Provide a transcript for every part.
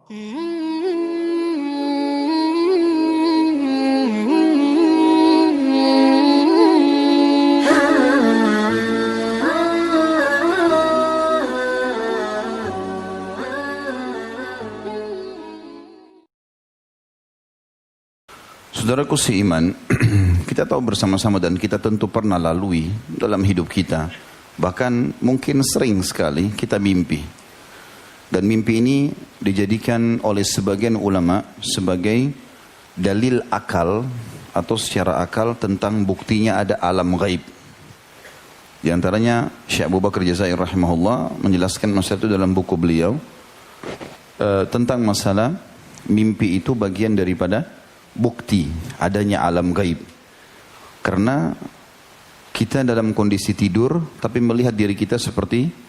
Saudaraku seiman, kita tahu bersama-sama dan kita tentu pernah lalui dalam hidup kita. Bahkan mungkin sering sekali kita mimpi. Dan mimpi ini dijadikan oleh sebagian ulama sebagai dalil akal atau secara akal tentang buktinya ada alam gaib. Di antaranya Syekh Abu Bakar Jazair rahimahullah menjelaskan masalah itu dalam buku beliau tentang masalah mimpi itu bagian daripada bukti adanya alam gaib. Karena kita dalam kondisi tidur tapi melihat diri kita seperti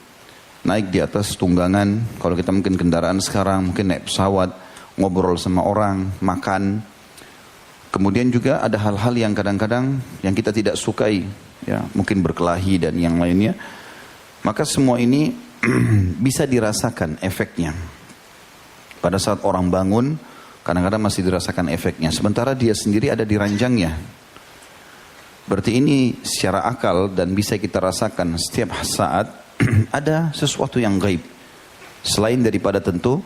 naik di atas tunggangan. Kalau kita mungkin kendaraan sekarang, mungkin naik pesawat, ngobrol sama orang, makan. Kemudian juga ada hal-hal yang kadang-kadang yang kita tidak sukai, ya, mungkin berkelahi dan yang lainnya. Maka semua ini bisa dirasakan efeknya. Pada saat orang bangun, kadang-kadang masih dirasakan efeknya. Sementara dia sendiri ada di ranjangnya. Berarti ini secara akal dan bisa kita rasakan setiap saat ada sesuatu yang gaib. Selain daripada tentu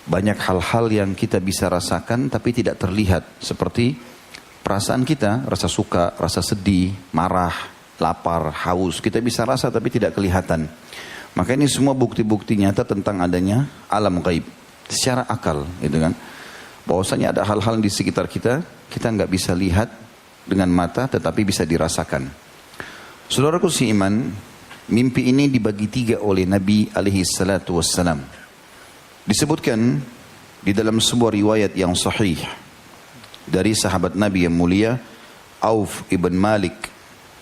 banyak hal-hal yang kita bisa rasakan tapi tidak terlihat. Seperti perasaan kita, rasa suka, rasa sedih, marah, lapar, haus. Kita bisa rasa tapi tidak kelihatan. Maka ini semua bukti-bukti nyata tentang adanya alam gaib. Secara akal, gitu kan. Bahwasanya ada hal-hal di sekitar kita, kita nggak bisa lihat dengan mata, tetapi bisa dirasakan. Saudaraku seiman, mimpi ini dibagi tiga oleh Nabi alaihi salatu wassalam. Disebutkan di dalam sebuah riwayat yang sahih dari sahabat Nabi yang mulia Auf ibn Malik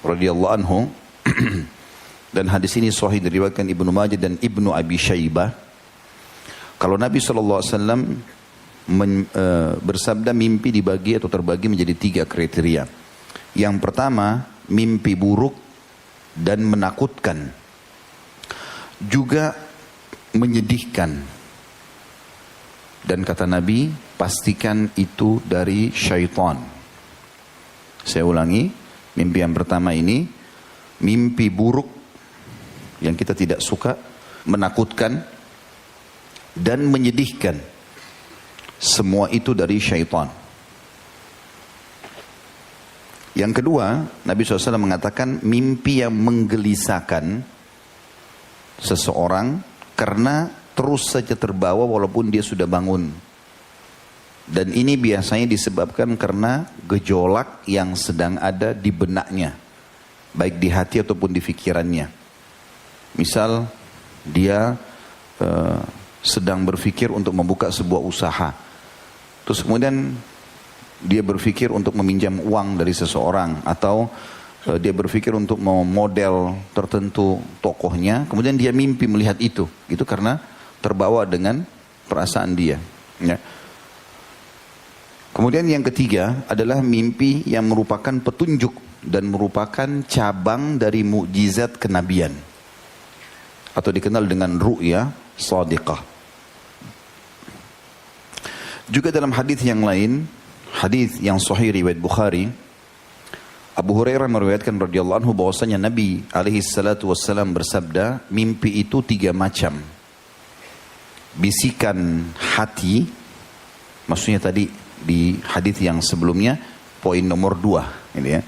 radhiyallahu anhu, dan hadis ini sahih diriwayatkan Ibnu Majah dan Ibnu Abi Syaibah. Kalau Nabi SAW bersabda mimpi dibagi atau terbagi menjadi tiga kriteria. Yang pertama, mimpi buruk dan menakutkan. Juga menyedihkan. Dan kata Nabi, pastikan itu dari syaitan. Saya ulangi, mimpi yang pertama ini, mimpi buruk yang kita tidak suka, menakutkan, dan menyedihkan. Semua itu dari syaitan. Yang kedua, Nabi SAW mengatakan mimpi yang menggelisahkan seseorang karena terus saja terbawa walaupun dia sudah bangun. Dan ini biasanya disebabkan karena gejolak yang sedang ada di benaknya, baik di hati ataupun di pikirannya. Misal dia sedang berpikir untuk membuka sebuah usaha. Terus kemudian dia berpikir untuk meminjam uang dari seseorang. Atau dia berpikir untuk memodel tertentu tokohnya. Kemudian dia mimpi melihat itu. Itu karena terbawa dengan perasaan dia. Ya. Kemudian yang ketiga adalah mimpi yang merupakan petunjuk. Dan merupakan cabang dari mukjizat kenabian. Atau dikenal dengan ru'ya shadiqah. Juga dalam hadis yang lain, hadis yang sahih riwayat Bukhari, Abu Hurairah meriwayatkan radhiyallahu anhu bahwasanya Nabi alaihi salatu wassalam bersabda, mimpi itu tiga macam. Bisikan hati, maksudnya tadi di hadis yang sebelumnya, poin nomor 2, ini ya.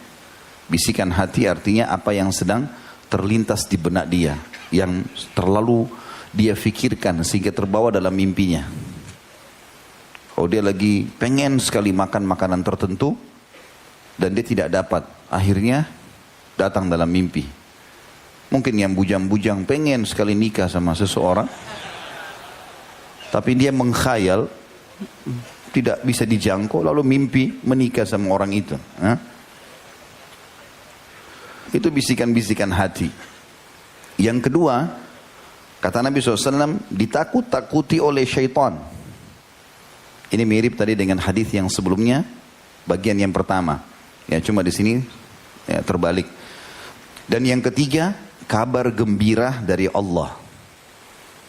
Bisikan hati artinya apa yang sedang terlintas di benak dia, yang terlalu dia fikirkan sehingga terbawa dalam mimpinya. Kalau dia lagi pengen sekali makan makanan tertentu dan dia tidak dapat, akhirnya datang dalam mimpi. Mungkin yang bujang-bujang pengen sekali nikah sama seseorang, tapi dia mengkhayal tidak bisa dijangkau, lalu mimpi menikah sama orang itu. Itu bisikan-bisikan hati. Yang kedua, kata Nabi SAW, ditakut-takuti oleh syaitan. Ini mirip tadi dengan hadis yang sebelumnya, bagian yang pertama. Ya, cuma di sini ya, terbalik. Dan yang ketiga, kabar gembira dari Allah.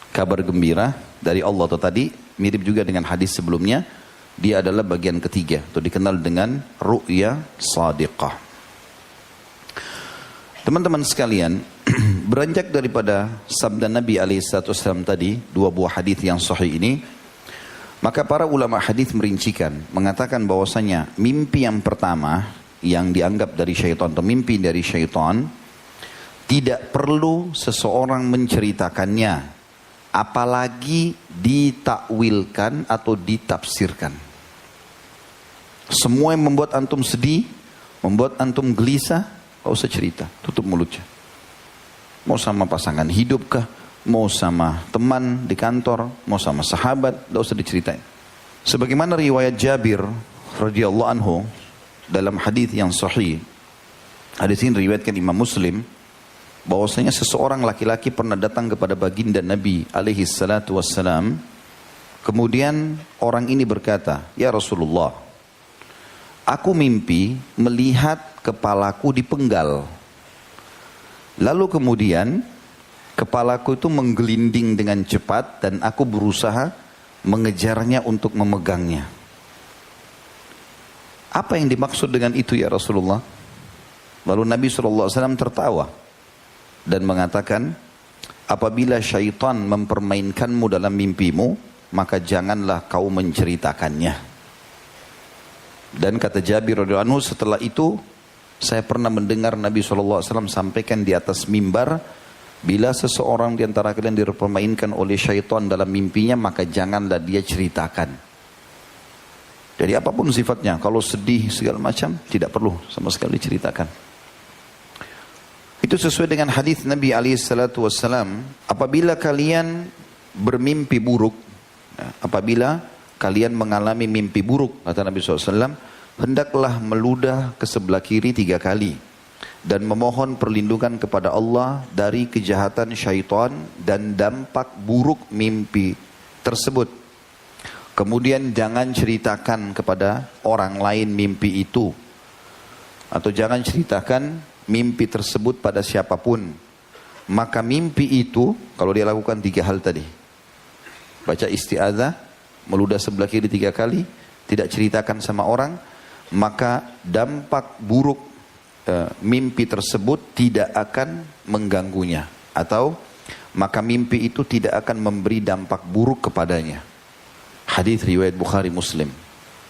Kabar gembira dari Allah, atau tadi mirip juga dengan hadis sebelumnya. Dia adalah bagian ketiga, atau dikenal dengan ru'ya shadiqah. Teman-teman sekalian, beranjak daripada sabda Nabi SAW tadi, dua buah hadis yang sahih ini, maka para ulama hadis merincikan, mengatakan bahwasanya mimpi yang pertama yang dianggap dari syaitan atau mimpi dari syaitan tidak perlu seseorang menceritakannya, apalagi ditakwilkan atau ditafsirkan. Semua yang membuat antum sedih, membuat antum gelisah, gak usah cerita, tutup mulutnya. Mau sama pasangan hidup kah, mau sama teman di kantor, mau sama sahabat, gak usah diceritain. Sebagaimana riwayat Jabir radhiyallahu anhu dalam hadis yang sahih, hadis ini riwayatkan Imam Muslim, bahwasanya seseorang laki-laki pernah datang kepada baginda Nabi alaihi salatu wassalam. Kemudian orang ini berkata, "Ya Rasulullah, aku mimpi melihat kepalaku dipenggal. Lalu kemudian kepalaku itu menggelinding dengan cepat dan aku berusaha mengejarnya untuk memegangnya. Apa yang dimaksud dengan itu ya Rasulullah?" Lalu Nabi SAW tertawa dan mengatakan, apabila syaitan mempermainkanmu dalam mimpimu, maka janganlah kau menceritakannya. Dan kata Jabir radhiyallahu anhu, setelah itu saya pernah mendengar Nabi SAW sampaikan di atas mimbar, bila seseorang di antara kalian dipermainkan oleh syaitan dalam mimpinya, maka janganlah dia ceritakan. Jadi apapun sifatnya, kalau sedih segala macam, tidak perlu sama sekali ceritakan. Itu sesuai dengan hadis Nabi SAW, apabila kalian bermimpi buruk, apabila kalian mengalami mimpi buruk, kata Nabi SAW, hendaklah meludah ke sebelah kiri 3 kali dan memohon perlindungan kepada Allah dari kejahatan syaitan dan dampak buruk mimpi tersebut. Kemudian jangan ceritakan kepada orang lain mimpi itu, atau jangan ceritakan mimpi tersebut pada siapapun. Maka mimpi itu, kalau dia lakukan 3 hal tadi, baca isti'adzah, meludah sebelah kiri 3 kali, tidak ceritakan sama orang, maka dampak buruk mimpi tersebut tidak akan mengganggunya, atau maka mimpi itu tidak akan memberi dampak buruk kepadanya. Hadis riwayat Bukhari Muslim,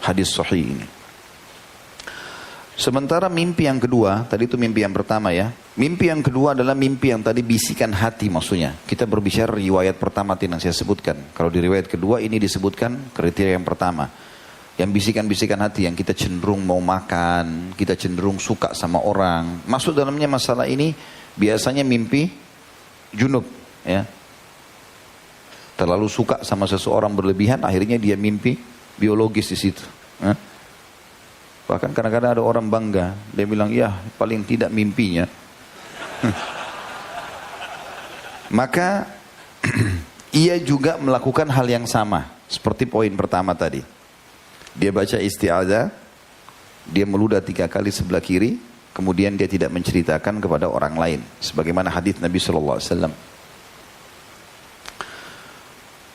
hadis sahih ini. Sementara mimpi yang kedua, tadi itu mimpi yang pertama ya. Mimpi yang kedua adalah mimpi yang tadi bisikan hati maksudnya. Kita berbicara riwayat pertama yang saya sebutkan. Kalau di riwayat kedua ini disebutkan kriteria yang pertama. Yang bisikan-bisikan hati, yang kita cenderung mau makan, kita cenderung suka sama orang. Masuk dalamnya masalah ini biasanya mimpi junub ya. Terlalu suka sama seseorang berlebihan, akhirnya dia mimpi biologis di situ. Bahkan kadang-kadang ada orang bangga, dia bilang, ya paling tidak mimpinya. Maka ia juga melakukan hal yang sama, seperti poin pertama tadi. Dia baca isti'adzah, dia meludah 3 kali sebelah kiri, kemudian dia tidak menceritakan kepada orang lain. Sebagaimana hadis Nabi SAW.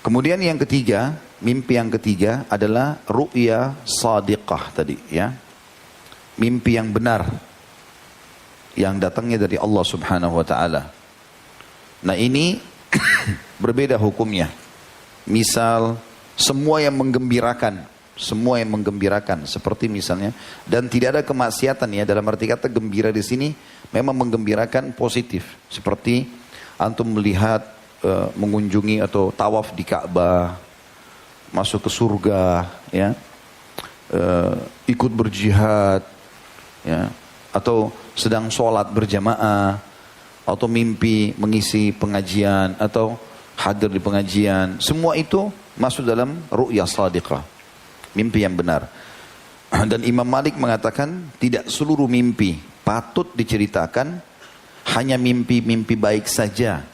Kemudian yang ketiga, mimpi yang ketiga adalah ru'ya shadiqah tadi ya. Mimpi yang benar yang datangnya dari Allah Subhanahu wa taala. Nah, ini berbeda hukumnya. Misal semua yang menggembirakan seperti misalnya, dan tidak ada kemaksiatan ya, dalam arti kata gembira di sini memang menggembirakan positif, seperti antum melihat mengunjungi atau tawaf di Ka'bah, masuk ke surga ya, ikut berjihad ya, atau sedang sholat berjamaah, atau mimpi mengisi pengajian atau hadir di pengajian, semua itu masuk dalam ru'ya shadiqah, mimpi yang benar. Dan Imam Malik mengatakan tidak seluruh mimpi patut diceritakan, hanya mimpi-mimpi baik saja.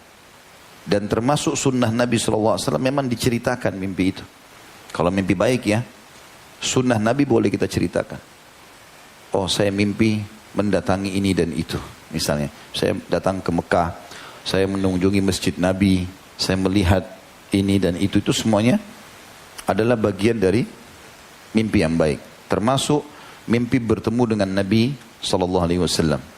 Dan termasuk sunnah Nabi SAW memang diceritakan mimpi itu. Kalau mimpi baik ya, sunnah Nabi boleh kita ceritakan. Oh, saya mimpi mendatangi ini dan itu. Misalnya, saya datang ke Mekah, saya mengunjungi masjid Nabi, saya melihat ini dan itu semuanya adalah bagian dari mimpi yang baik. Termasuk mimpi bertemu dengan Nabi sallallahu alaihi wasallam.